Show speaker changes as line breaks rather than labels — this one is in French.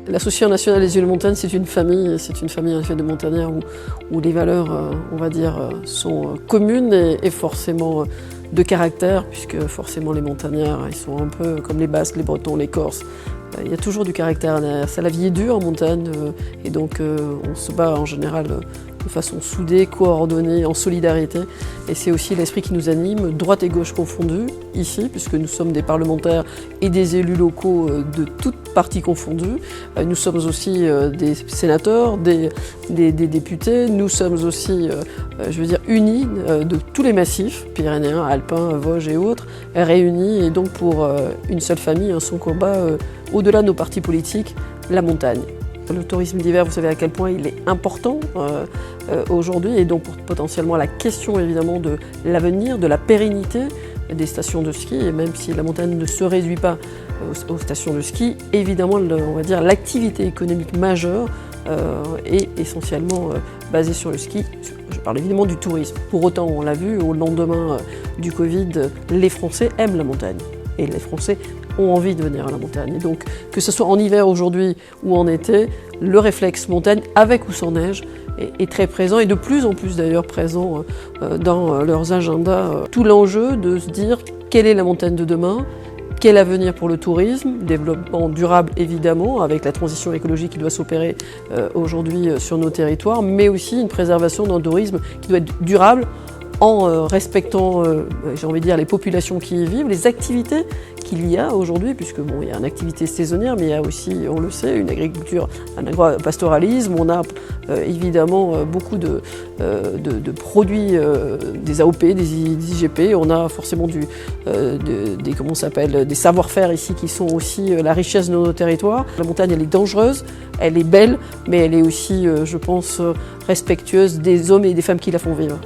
L'Association nationale des îles de montagne, c'est une famille en fait, de montagnards où les valeurs, on va dire, sont communes et forcément de caractère, puisque forcément les montagnards, ils sont un peu comme les Basques, les Bretons, les Corses. Il y a toujours du caractère derrière ça. La vie est dure en montagne et donc on se bat en général de façon soudée, coordonnée, en solidarité. Et c'est aussi l'esprit qui nous anime, droite et gauche confondues, ici, puisque nous sommes des parlementaires et des élus locaux de toutes parties confondues. Nous sommes aussi des sénateurs, des députés. Nous sommes aussi, je veux dire, unis de tous les massifs, pyrénéens, alpins, Vosges et autres, réunis et donc pour une seule famille, un seul combat, au-delà de nos partis politiques, la montagne. Le tourisme d'hiver, vous savez à quel point il est important aujourd'hui et donc potentiellement la question évidemment de l'avenir, de la pérennité des stations de ski et même si la montagne ne se réduit pas aux stations de ski, évidemment on va dire l'activité économique majeure est essentiellement basée sur le ski. Je parle évidemment du tourisme. Pour autant, on l'a vu, au lendemain du Covid, les Français aiment la montagne et les Français ont envie de venir à la montagne. Et donc, que ce soit en hiver aujourd'hui ou en été, le réflexe montagne, avec ou sans neige, est très présent et de plus en plus d'ailleurs présent dans leurs agendas. Tout l'enjeu de se dire quelle est la montagne de demain, quel avenir pour le tourisme, développement durable évidemment, avec la transition écologique qui doit s'opérer aujourd'hui sur nos territoires, mais aussi une préservation d'un tourisme qui doit être durable en respectant, j'ai envie de dire, les populations qui y vivent, les activités qu'il y a aujourd'hui, puisque bon, il y a une activité saisonnière, mais il y a aussi, on le sait, une agriculture, un agro-pastoralisme. On a évidemment beaucoup de produits, des AOP, des IGP. On a forcément des savoir-faire ici qui sont aussi la richesse de nos territoires. La montagne, elle est dangereuse, elle est belle, mais elle est aussi, je pense, respectueuse des hommes et des femmes qui la font vivre.